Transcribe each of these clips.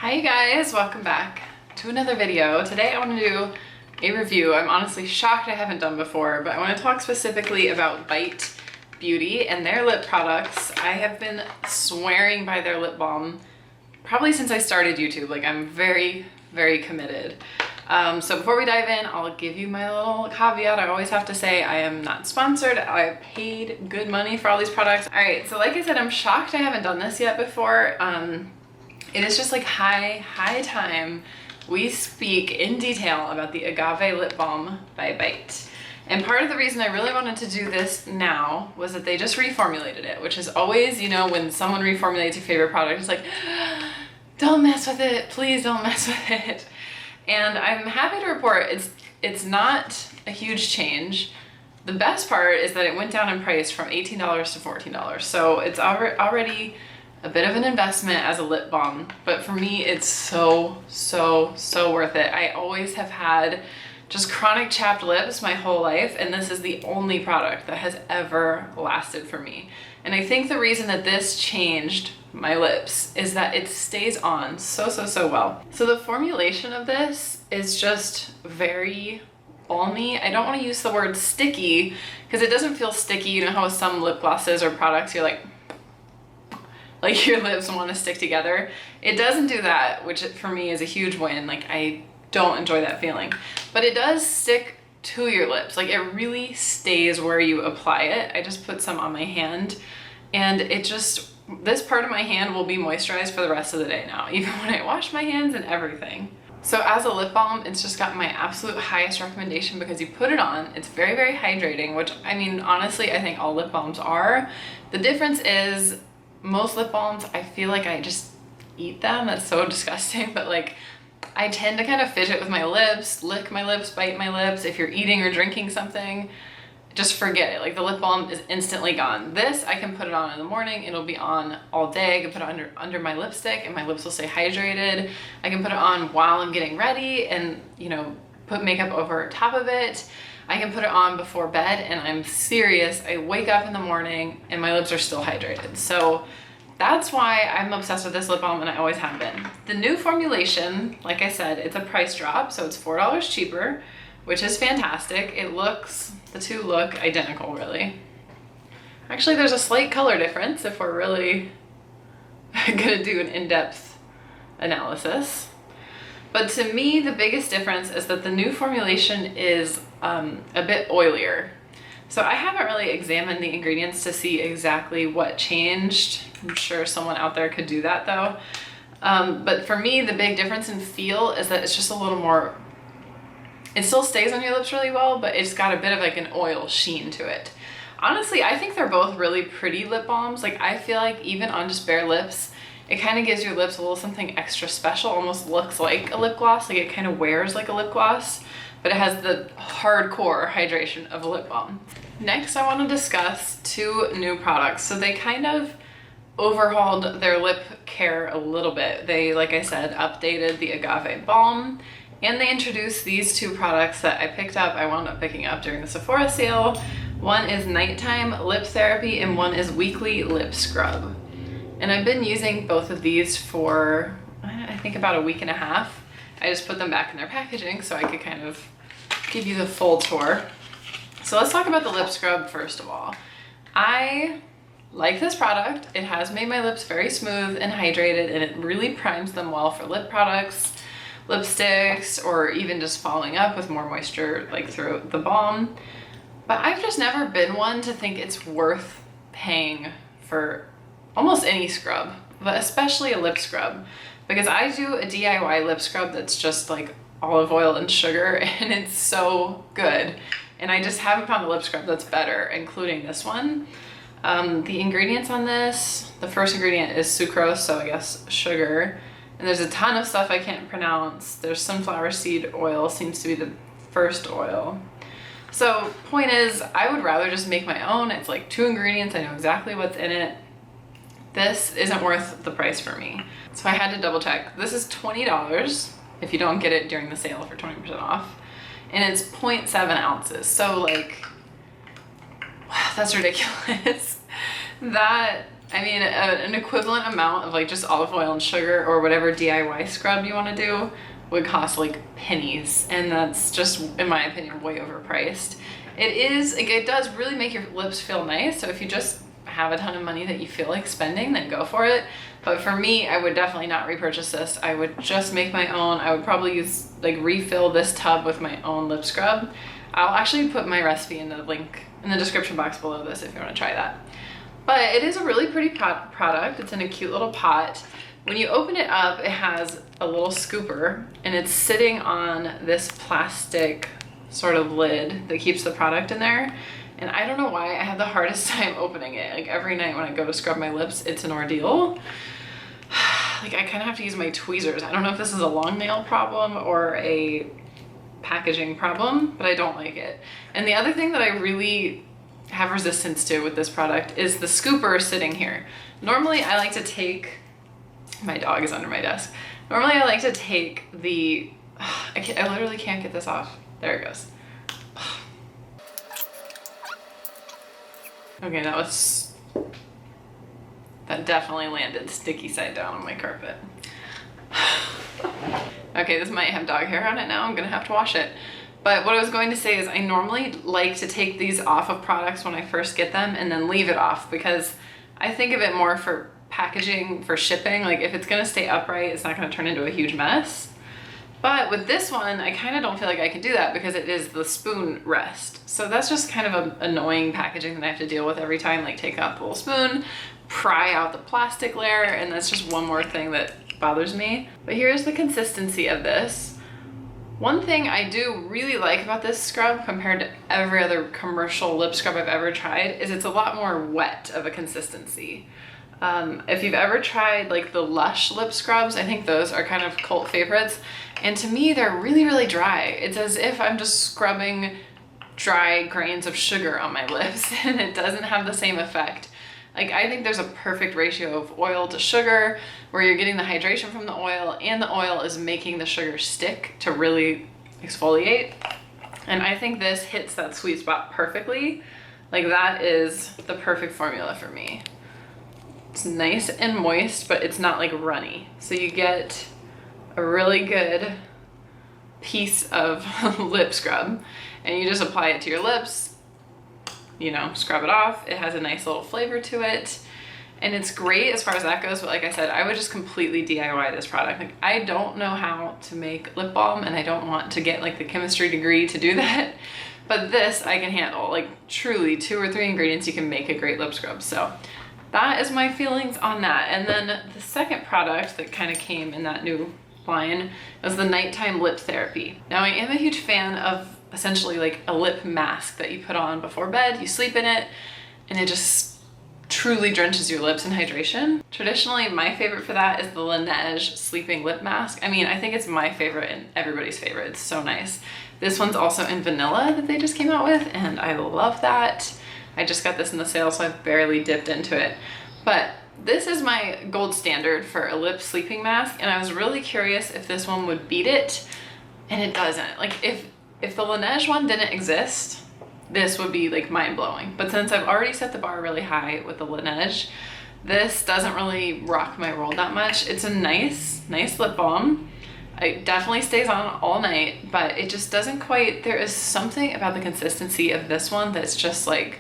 Hi you guys, welcome back to another video. Today I want to do a review I'm honestly shocked I haven't done before, but I want to talk specifically about Bite Beauty and their lip products. I have been swearing by their lip balm probably since I started YouTube. Like, I'm very, very committed. So before we dive in, I'll give you my little caveat. I always have to say I am not sponsored. I have paid good money for all these products. All right, so like I said, I'm shocked I haven't done this yet before. It is just like high time we speak in detail about the Agave Lip Balm by Bite. And part of the reason I really wanted to do this now was that they just reformulated it, which is always, you know, when someone reformulates your favorite product, it's like, don't mess with it, please don't mess with it. And I'm happy to report it's not a huge change. The best part is that it went down in price from $18 to $14. So it's already a bit of an investment as a lip balm, but for me, it's so worth it. I always have had just chronic chapped lips my whole life, and this is the only product that has ever lasted for me. And I think the reason that this changed my lips is that it stays on so well. So the formulation of this is just very balmy. I don't want to use the word sticky because it doesn't feel sticky. You know how with some lip glosses or products you're like your lips want to stick together. It doesn't do that, which for me is a huge win. Like, I don't enjoy that feeling, but it does stick to your lips. Like, it really stays where you apply it. I just put some on my hand, and it just, this part of my hand will be moisturized for the rest of the day now, even when I wash my hands and everything. So as a lip balm, it's just got my absolute highest recommendation because you put it on, it's very hydrating, which, I mean, honestly, I think all lip balms are. The difference is most lip balms, I feel like I just eat them. That's so disgusting, but like, I tend to kind of fidget with my lips, lick my lips, bite my lips. If you're eating or drinking something, just forget it. Like, the lip balm is instantly gone. This, I can put it on in the morning. It'll be on all day. I can put it under my lipstick and my lips will stay hydrated. I can put it on while I'm getting ready and, you know, put makeup over top of it. I can put it on before bed, and I'm serious, I wake up in the morning and my lips are still hydrated. So that's why I'm obsessed with this lip balm, and I always have been. The new formulation, like I said, it's a price drop, so it's $4 cheaper, which is fantastic. The two look identical, really. Actually, there's a slight color difference if we're really gonna do an in-depth analysis. But to me, the biggest difference is that the new formulation is a bit oilier. So I haven't really examined the ingredients to see exactly what changed. I'm sure someone out there could do that though. But for me, the big difference in feel is that it's just a little more, it still stays on your lips really well, but it's got a bit of like an oil sheen to it. Honestly, I think they're both really pretty lip balms. Like, I feel like even on just bare lips, it kind of gives your lips a little something extra special, almost looks like a lip gloss. Like, it kind of wears like a lip gloss, but it has the hardcore hydration of a lip balm. Next, I want to discuss two new products. So they kind of overhauled their lip care a little bit. They, like I said, updated the Agave Balm, and they introduced these two products that I picked up. I wound up picking up during the Sephora sale. One is Nighttime Lip Therapy, and one is Weekly Lip Scrub. And I've been using both of these for, I think, about a week and a half. I just put them back in their packaging so I could kind of give you the full tour. So let's talk about the lip scrub first of all. I like this product. It has made my lips very smooth and hydrated, and it really primes them well for lip products, lipsticks, or even just following up with more moisture like through the balm. But I've just never been one to think it's worth paying for almost any scrub, but especially a lip scrub, because I do a DIY lip scrub that's just like olive oil and sugar, and it's so good. And I just haven't found a lip scrub that's better, including this one. The ingredients on this, the first ingredient is sucrose, so I guess sugar. And there's a ton of stuff I can't pronounce. There's sunflower seed oil, seems to be the first oil. So point is, I would rather just make my own. It's like 2 ingredients, I know exactly what's in it. This isn't worth the price for me. So I had to double check. This is $20 if you don't get it during the sale for 20% off. And it's 0.7 ounces. So like, wow, that's ridiculous. That, I mean, an equivalent amount of like just olive oil and sugar or whatever DIY scrub you want to do would cost like pennies, and that's just, in my opinion, way overpriced. It does really make your lips feel nice, so if you just have a ton of money that you feel like spending, then go for it. But for me, I would definitely not repurchase this. I would just make my own. I would probably refill this tub with my own lip scrub. I'll actually put my recipe in the link in the description box below this if you want to try that. But it is a really pretty product. It's in a cute little pot. When you open it up, it has a little scooper, and it's sitting on this plastic sort of lid that keeps the product in there. And I don't know why I have the hardest time opening it. Like every night when I go to scrub my lips, it's an ordeal. Like I kind of have to use my tweezers. I don't know if this is a long nail problem or a packaging problem, but I don't like it. And the other thing that I really have resistance to with this product is the scooper sitting here. Normally I like to take, my dog is under my desk. Normally I like to take the, I literally can't get this off. There it goes. Okay, that definitely landed sticky side down on my carpet. Okay, this might have dog hair on it now. I'm gonna have to wash it. But what I was going to say is I normally like to take these off of products when I first get them and then leave it off, because I think of it more for packaging, for shipping. Like if it's gonna stay upright, it's not gonna turn into a huge mess. But with this one, I kind of don't feel like I can do that because it is the spoon rest. So that's just kind of an annoying packaging that I have to deal with every time, like take out the little spoon, pry out the plastic layer, and that's just one more thing that bothers me. But here's the consistency of this. One thing I do really like about this scrub compared to every other commercial lip scrub I've ever tried is it's a lot more wet of a consistency. If you've ever tried like the Lush lip scrubs, I think those are kind of cult favorites. And to me, they're really, really dry. It's as if I'm just scrubbing dry grains of sugar on my lips, and it doesn't have the same effect. Like I think there's a perfect ratio of oil to sugar where you're getting the hydration from the oil and the oil is making the sugar stick to really exfoliate. And I think this hits that sweet spot perfectly. Like that is the perfect formula for me. It's nice and moist, but it's not like runny. So you get a really good piece of lip scrub and you just apply it to your lips, you know, scrub it off. It has a nice little flavor to it and it's great as far as that goes. But like I said, I would just completely DIY this product. Like I don't know how to make lip balm and I don't want to get like the chemistry degree to do that. But this I can handle. Like truly 2 or 3 ingredients, you can make a great lip scrub. So that is my feelings on that. And then the second product that kind of came in that new line was the nighttime lip therapy. Now I am a huge fan of essentially like a lip mask that you put on before bed, you sleep in it, and it just truly drenches your lips in hydration. Traditionally, my favorite for that is the LaNeige sleeping lip mask. I mean, I think it's my favorite and everybody's favorite. It's so nice. This one's also in vanilla that they just came out with, and I love that. I just got this in the sale, so I've barely dipped into it. But this is my gold standard for a lip sleeping mask, and I was really curious if this one would beat it, and it doesn't. Like if the LaNeige one didn't exist, this would be like mind-blowing. But since I've already set the bar really high with the LaNeige, this doesn't really rock my world that much. It's a nice lip balm. It definitely stays on all night, but it just doesn't quite, there is something about the consistency of this one that's just like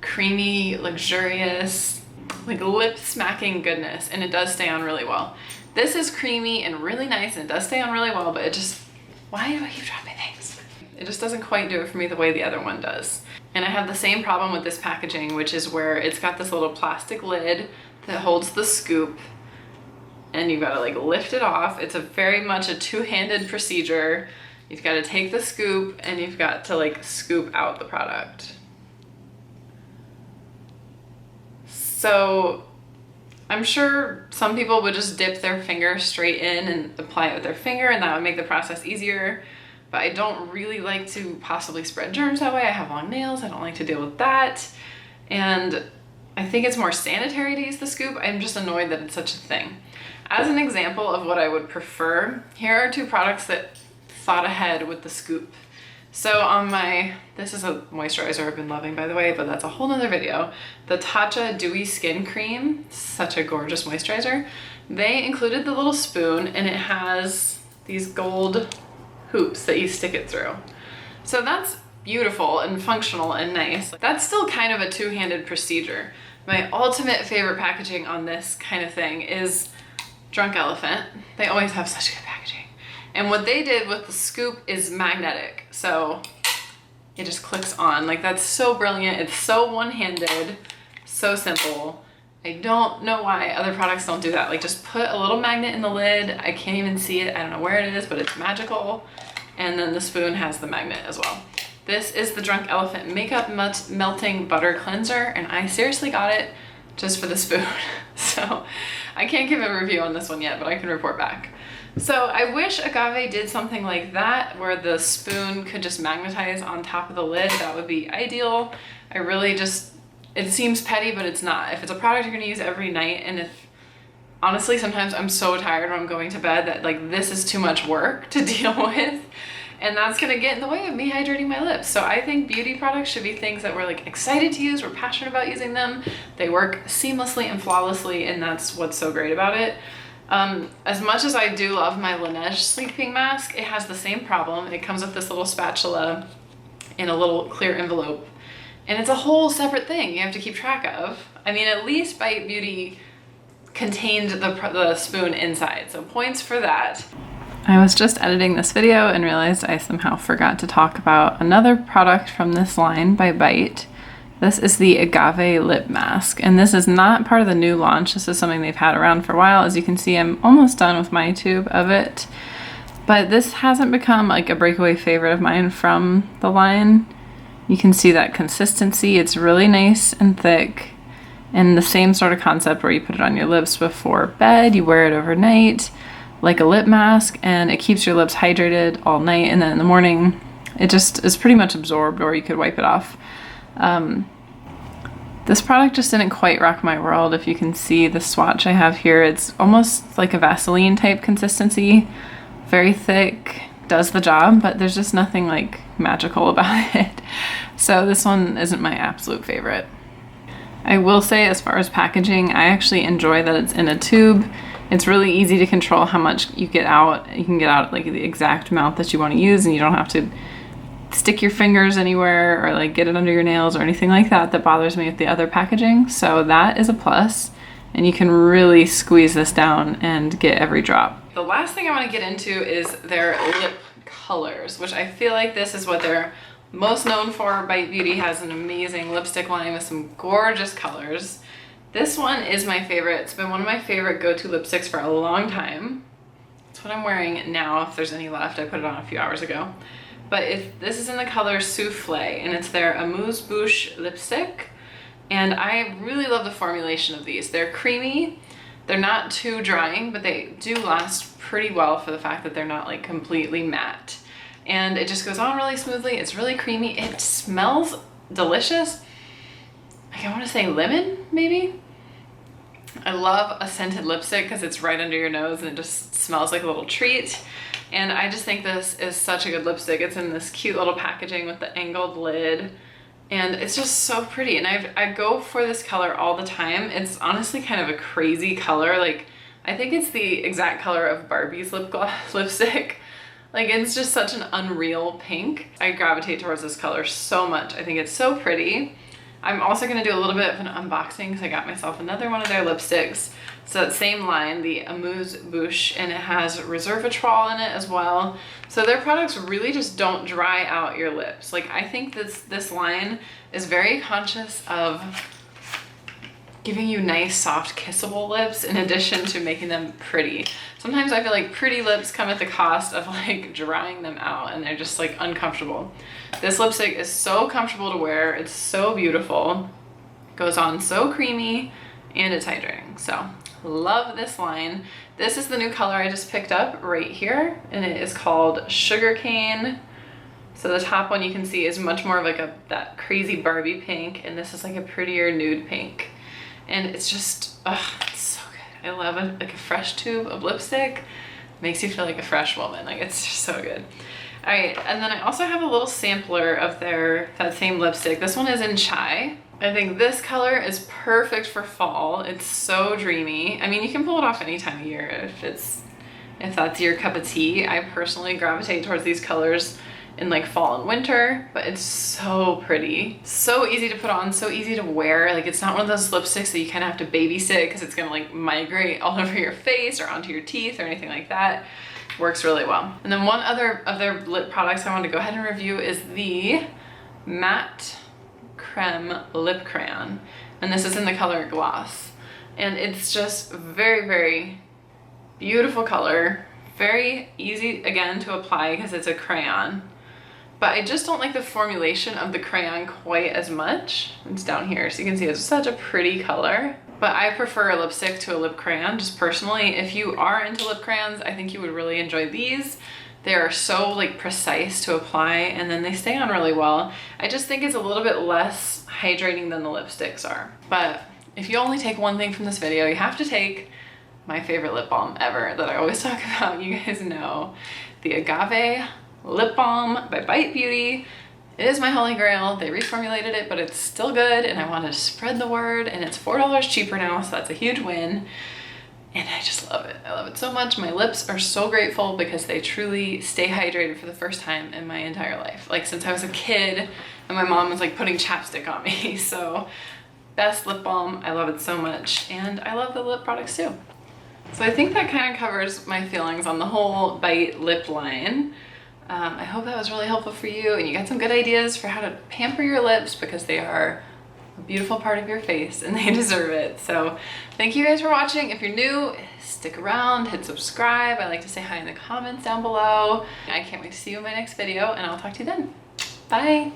creamy, luxurious, like lip smacking goodness, and it does stay on really well. This is creamy and really nice and it does stay on really well, but it just, why do I keep dropping things? It just doesn't quite do it for me the way the other one does. And I have the same problem with this packaging, which is where it's got this little plastic lid that holds the scoop and you've got to like lift it off. It's a very much a two-handed procedure. You've got to take the scoop and you've got to like scoop out the product. So I'm sure some people would just dip their finger straight in and apply it with their finger, and that would make the process easier. But I don't really like to possibly spread germs that way. I have long nails, I don't like to deal with that. And I think it's more sanitary to use the scoop. I'm just annoyed that it's such a thing. As an example of what I would prefer, here are two products that thought ahead with the scoop. So on my, this is a moisturizer I've been loving, by the way, but that's a whole nother video. The Tatcha Dewy Skin Cream, such a gorgeous moisturizer. They included the little spoon, and it has these gold hoops that you stick it through. So that's beautiful and functional and nice. That's still kind of a two-handed procedure. My ultimate favorite packaging on this kind of thing is Drunk Elephant. They always have such good packaging. And what they did with the scoop is magnetic. So it just clicks on. Like, that's so brilliant. It's so one-handed, so simple. I don't know why other products don't do that. Like, just put a little magnet in the lid. I can't even see it. I don't know where it is, but it's magical. And then the spoon has the magnet as well. This is the Drunk Elephant Makeup Melting Butter Cleanser, and I seriously got it just for the spoon. So I can't give a review on this one yet, but I can report back. So I wish Agave did something like that, where the spoon could just magnetize on top of the lid. That would be ideal. I really just, it seems petty, but it's not. If it's a product you're gonna use every night, and if, honestly, sometimes I'm so tired when I'm going to bed that like this is too much work to deal with, and that's gonna get in the way of me hydrating my lips. So I think beauty products should be things that we're like excited to use, we're passionate about using them, they work seamlessly and flawlessly, and that's what's so great about it. As much as I do love my LaNeige sleeping mask, it has the same problem. It comes with this little spatula in a little clear envelope, and it's a whole separate thing you have to keep track of. I mean, at least Bite Beauty contained the spoon inside, so points for that. I was just editing this video and realized I somehow forgot to talk about another product from this line by Bite. This is the Agave Lip Mask, and this is not part of the new launch. This is something they've had around for a while. As you can see, I'm almost done with my tube of it, but this hasn't become like a breakaway favorite of mine from the line. You can see that consistency. It's really nice and thick, and the same sort of concept where you put it on your lips before bed, you wear it overnight like a lip mask, and it keeps your lips hydrated all night, and then in the morning it just is pretty much absorbed, or you could wipe it off. This product just didn't quite rock my world. If you can see the swatch I have here, it's almost like a Vaseline type consistency, very thick, does the job, but there's just nothing like magical about it. So this one isn't my absolute favorite. I will say, as far as packaging, I actually enjoy that it's in a tube. It's really easy to control how much you get out. You can get out like the exact amount that you want to use, and you don't have to stick your fingers anywhere or like get it under your nails or anything like that bothers me with the other packaging. So that is a plus, and you can really squeeze this down and get every drop. The last thing I want to get into is their lip colors, which I feel like this is what they're most known for. Bite Beauty has an amazing lipstick line with some gorgeous colors. This one is my favorite. It's been one of my favorite go-to lipsticks for a long time. It's what I'm wearing now, if there's any left. I put it on a few hours ago. But this is in the color Souffle, and it's their Amuse Bouche Lipstick. And I really love the formulation of these. They're creamy, they're not too drying, but they do last pretty well for the fact that they're not like completely matte. And it just goes on really smoothly. It's really creamy. It smells delicious. Like, I want to say lemon, maybe? I love a scented lipstick because it's right under your nose and it just smells like a little treat. And I just think this is such a good lipstick. It's in this cute little packaging with the angled lid, and it's just so pretty. And I go for this color all the time. It's honestly kind of a crazy color. Like, I think it's the exact color of Barbie's lip gloss lipstick. Like, it's just such an unreal pink. I gravitate towards this color so much. I think it's so pretty. I'm also going to do a little bit of an unboxing because I got myself another one of their lipsticks. So that same line, the Amuse Bouche, and it has resveratrol in it as well. So their products really just don't dry out your lips. Like, I think this line is very conscious of giving you nice, soft, kissable lips in addition to making them pretty. Sometimes I feel like pretty lips come at the cost of like drying them out, and they're just like uncomfortable. This lipstick is so comfortable to wear. It's so beautiful. It goes on so creamy, and it's hydrating. So love this line. This is the new color I just picked up right here, and it is called Sugarcane. So the top one you can see is much more of like that crazy Barbie pink, and this is like a prettier nude pink. And it's just, it's so good. I love like a fresh tube of lipstick. makes you feel like a fresh woman. Like, it's just so good. All right, and then I also have a little sampler of that same lipstick. This one is in Chai. I think this color is perfect for fall. It's so dreamy. I mean, you can pull it off any time of year if that's your cup of tea. I personally gravitate towards these colors in like fall and winter, but it's so pretty. So easy to put on, so easy to wear. Like, it's not one of those lipsticks that you kind of have to babysit because it's gonna like migrate all over your face or onto your teeth or anything like that. Works really well. And then one other of their lip products I wanted to go ahead and review is the Matte Creme Lip Crayon. And this is in the color Gloss. And it's just very, very beautiful color. Very easy, again, to apply because it's a crayon. But I just don't like the formulation of the crayon quite as much. It's down here, so you can see it's such a pretty color. But I prefer a lipstick to a lip crayon, just personally. If you are into lip crayons, I think you would really enjoy these. They are so like precise to apply, and then they stay on really well. I just think it's a little bit less hydrating than the lipsticks are. But if you only take one thing from this video, you have to take my favorite lip balm ever that I always talk about. You guys know, the Agave Lip Balm by Bite Beauty. It is my holy grail. They reformulated it, but it's still good, and I wanted to spread the word, and it's $4 cheaper now, so that's a huge win. And I just love it. I love it so much. My lips are so grateful because they truly stay hydrated for the first time in my entire life. Like, since I was a kid and my mom was like putting chapstick on me. So best lip balm. I love it so much. And I love the lip products too. So I think that kind of covers my feelings on the whole Bite lip line. I hope that was really helpful for you and you got some good ideas for how to pamper your lips because they are a beautiful part of your face and they deserve it. So thank you guys for watching. If you're new, stick around, hit subscribe. I like to say hi in the comments down below. I can't wait to see you in my next video, and I'll talk to you then. Bye.